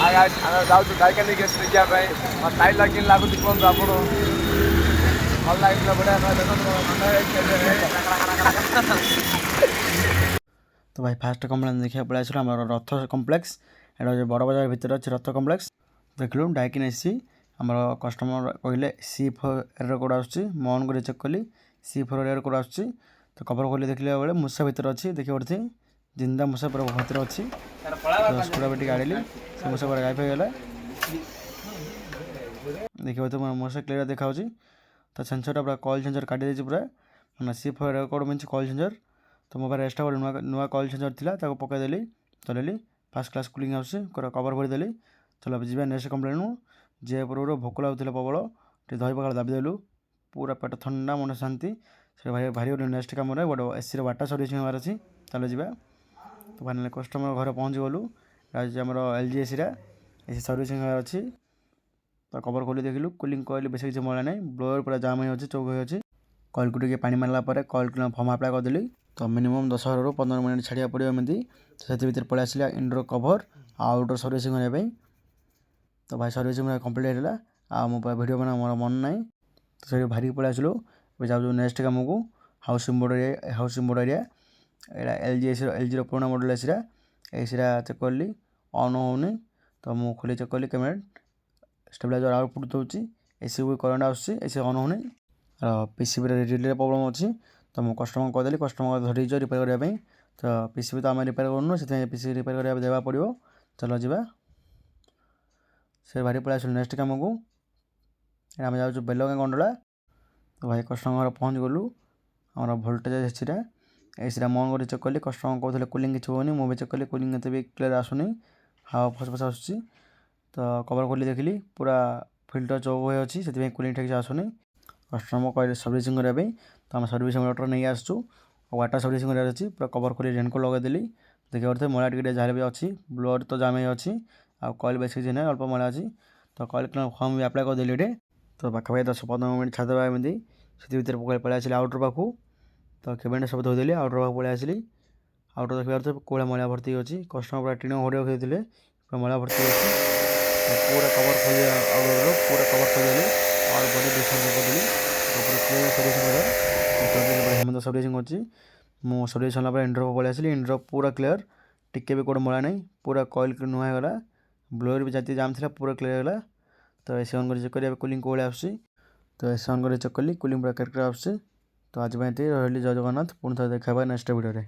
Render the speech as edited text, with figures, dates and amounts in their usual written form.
ଆମେ ଯାଉଛୁ ଗାଈକା ନେଇକି ଆସି ଦେଖିବା ପାଇଁ ଟାଇମ୍ ଲାଗି ଲାଗୁଛି କୁହନ୍ତୁ ଆପଣ ଭଲ ଲାଗିଥିଲା ବଢ଼ିଆ ତ ଭାଇ ଫାଷ୍ଟ କମ୍ପ୍ଲେକ୍ସ ଦେଖିବାକୁ ପଳେଇ ଆସିଲୁ ଆମର ରଥ କମ୍ପ୍ଲେକ୍ସ। ଏଇଟା ହେଉଛି ବଡ଼ ବଜାର ଭିତରେ ଅଛି ରଥ କମ୍ପ୍ଲେକ୍ସ। ଦେଖିଲୁ ଡାଇକିନ୍ ଏସି ଆମର କଷ୍ଟମର କହିଲେ C4 କୋଡ଼ ଆସୁଛି। ମୁଁ ଅନ୍ କରି ଚେକ୍ କଲି C4 କୋଡ଼ ଆସୁଛି। ତ କଭର ଖୋଲି ଦେଖିଲା ବେଳେ ମୂଷା ଭିତରେ ଅଛି ଦେଖି ପଡ଼ିଥି ଜିନ୍ଦା ମୂଷା ପୁରା ଭିତରେ ଅଛି। ତ ସ୍କ୍ରୁଡ୍ରାଇଭର ଟିକେ ଆଡ଼ିଲି ସେ ମୂଷା ପୁରା ଗାୟବ ହେଇଗଲା। ଦେଖିବ ତ ମୂଷା କ୍ଲିୟର ଦେଖାଉଛି। ତ ସେନ୍ସରଟା ପୁରା କଏଲ୍ ସେନ୍ସର କାଟି ଦେଇଛି ପୁରା ମାନେ C4 code means coil sensor. ତ ମୋ ପାଖରେ ଏକ୍ସଟ୍ରା ଗୋଟେ ନୂଆ କଏଲ୍ ସେନ୍ସର ଥିଲା ତାକୁ ପକାଇଦେଲି ଚଲେଇଲି ଫାର୍ଷ୍ଟ କ୍ଲାସ୍ କୁଲିଂ ଆସୁଛି କଭର ଭରିଦେଲି। ଚଲ ଯିବା ନେକ୍ସଟ କମ୍ପ୍ଲେନ୍। ଯେ ପୂର୍ବରୁ ଭୋକ ଲାଗୁଥିଲା ପ୍ରବଳ ଟିକେ ଦହି ପଖାଳ ଦାବିଦେଲୁ ପୁରା ପେଟ ଥଣ୍ଡା ମନ ଶାନ୍ତି। ସେ ଭାରି ଗୋଟେ ନେକ୍ସଟ କାମରେ ଗୋଟେ ଏସିର ବାଟା ସର୍ଭିସିଂ ହେବାର ଅଛି ଚାଲ ଯିବା। ତ ଫାଇନାଲି କଷ୍ଟମର ଘରେ ପହଞ୍ଚି ଗଲୁ। ହେଉଛି ଆମର LG ଏସିଟା ଏସି ସର୍ଭିସିଂ ହେବାର ଅଛି। ତ କଭର ଖୋଲି ଦେଖିଲୁ କୁଲିଂ କଏଲ୍ ବେଶୀ କିଛି ମଳା ନାହିଁ ବ୍ଲୋଅର୍ ପୁରା ଜାମ୍ ହେଇଅଛି ଚୌକ ହେଇଅଛି। କଏଲ୍କୁ ଟିକେ ପାଣି ମାରିଲା ପରେ କଏଲ୍ ଫର୍ମ ଆପ୍ଲାଏ କରିଦେଲି। ତ ମିନିମମ୍ 10ରୁ 15 ମିନିଟ୍ ଛାଡ଼ିବାକୁ ପଡ଼ିବ ଏମିତି। ତ ସେଥି ଭିତରେ ପଳେଇ ଆସିଲା ଇନଡୋର କଭର ଆଉ ଆଉଟଡୋର ସର୍ଭିସିଂ କରିବା ପାଇଁ। ତ ଭାଇ ସର୍ଭିସିଂ କମ୍ପ୍ଲିଟ୍ ହେଇଥିଲା ଆଉ ମୋ ଭିଡ଼ିଓ ବନା ମୋର ମନ ନାହିଁ। ତ ସେଠି ବାହାରିକି ପଳେଇ ଆସିଲୁ। ଏବେ ଯାଉଛୁ ନେକ୍ସଟ କାମକୁ ହାଉସିଂ ବୋର୍ଡ଼ ଏରିଆ। ଏଇଟା LGର ପୁରୁଣା ମଡ଼େଲ୍ ଏସିଟା ଚେକ୍ କଲି ଅନ୍ ହେଉନି। ତ ମୁଁ ଖୋଲି ଚେକ୍ କଲି କ୍ୟାମେରା ଷ୍ଟେବିଲାଇଜର ଆଉଟପୁଟ୍ ଦେଉଛି ଏସିକୁ କରେଣ୍ଟ ଆସୁଛି ଏସି ଅନ୍ ହେଉନି। PCBରେ ରିଲେ ପ୍ରୋବ୍ଲେମ୍ ଅଛି। ତ ମୁଁ କଷ୍ଟମର କହିଦେଲି କଷ୍ଟମର ଧରିଛ ରିପେୟାର କରିବା ପାଇଁ। ତ PCB ତ ଆମେ ରିପେୟାର କରୁନୁ ସେଥିପାଇଁ PCB ରିପେୟାର କରିବା ଦେବାକୁ ପଡ଼ିବ। ଚାଲ ଯିବା। ସେ ବାହାରି ପଳେଇ ଆସିଲୁ ନେକ୍ସଟ କାମକୁ। ଆମେ ଯାଉଛୁ ବେଲଗାଁ ଗଣ୍ଡୋଳା। ତ ଭାଇ କଷ୍ଟମର ପହଞ୍ଚି ଗଲୁ। ଆମର ଭୋଲ୍ଟେଜ୍ ଏସିଟା ମୁଁ ଅନ୍ କରି ଚେକ୍ କଲି କଷ୍ଟମର କହୁଥିଲେ କୁଲିଂ କିଛି ହେଉନି। ମୁଁ ବି ଚେକ୍ କଲି କୁଲିଂ ଏତେ ବି କ୍ଲିୟର ଆସୁନି ହାୱା ଫସଫସ ଆସୁଛି। ତ କଭର ଖୋଲି ଦେଖିଲି ପୁରା ଫିଲ୍ଟର ଚୌକ ହୋଇ ଅଛି ସେଥିପାଇଁ କୁଲିଂ ଠିକ୍ସେ ଆସୁନି। କଷ୍ଟମର କହିଲେ ସର୍ଭିସିଂ କରିବା ପାଇଁ ତ ଆମେ ସର୍ଭିସିଂ ୱାଟର ନେଇ ଆସୁଛୁ ଆଉ ୱାଟର ସର୍ଭିସିଂ କରିବାର ଅଛି। ପୁରା କଭର ଖୋଲି ରେନକୋଟ୍ ଲଗାଇଦେଲି ଦେଖିବା କଥା ମଇଳା ଟିକେ ଯାହାହେଲେ ବି ଅଛି ବ୍ଲୋଅର୍ ତ ଜାମ୍ ହେଇ ଅଛି ଆଉ କଏଲ୍ ବେଶୀ କିଛି ନାହିଁ ଅଳ୍ପ ମଇଳା ଅଛି। ତ କଏଲ୍ ଫର୍ମ ବି ଆପ୍ଲାଏ କରିଦେଲି ଏଠି। ତ ପାଖାପାଖି 10-15 ମିନିଟ୍ ଛାଡ଼ିଦେବା ଏମିତି। ସେଥି ଭିତରେ ପଳେଇ ଆସିଲି ଆଉଟର ପାଖକୁ। ତ କେବେଣ୍ଟ ସବୁ ଧୋଇଦେଲି ଆଉଟର ପାଖକୁ ପଳେଇ ଆସିଲି। ଆଉଟର ଦେଖିବାର ତ କୋଉଭଳିଆ ମଇଳା ଭର୍ତ୍ତି ଅଛି କଷ୍ଟମର ପୁରା ଟିଣ ଘୋଡ଼ିବାକୁ ଦେଇଥିଲେ ପୁରା ମଇଳା ଭର୍ତ୍ତି ଅଛି। ପୁରା କଭର ଖୋଲି ଆଉଟର ପୁରା କଭର ଖୋଲିଦେଲି ଆଉ ବଡ଼ି ଡିସପୋଜଲ୍ କରିଦେଲି। ପୁରା କ୍ଲିୟର ସର୍ଭିସିଂ କରିବା ହେମନ୍ତ ସର୍ଭିସିଂ ଅଛି। ମୁଁ ସର୍ଭିସ୍ ସରିଲା ପରେ ଇନଡ୍ରପ୍ ପଳେଇ ଆସିଲି। ଇନଡ୍ରପ୍ ପୁରା କ୍ଲିୟର ଟିକେ ବି କୋଉଠି ମଇଳା ନାହିଁ ପୁରା କଏଲ୍ ନୂଆ ହେଇଗଲା। ବ୍ଲୋଅର୍ ବି ଯେତିକି ଜାମ୍ ଥିଲା ପୁରା କ୍ଲିୟର ହେଇଗଲା। ତ ଏସି ଅନ୍ କରି ଚେକ୍ କରିବା କୁଲିଂ କୋଉଭଳିଆ ଆସୁଛି। ତ ଏସି ଅନ୍ କରି ଚେକ୍ କଲି କୁଲିଂ ପୁରା କ୍ଲିୟର ଆସୁଛି। ତ ଆଜି ପାଇଁ ଏତିକି ରହିଲି। ଜୟ ଜଗନ୍ନାଥ। ପୁଣି ଥରେ ଦେଖା ହେବା ନେକ୍ସଟ ଭିଡ଼ିଓରେ।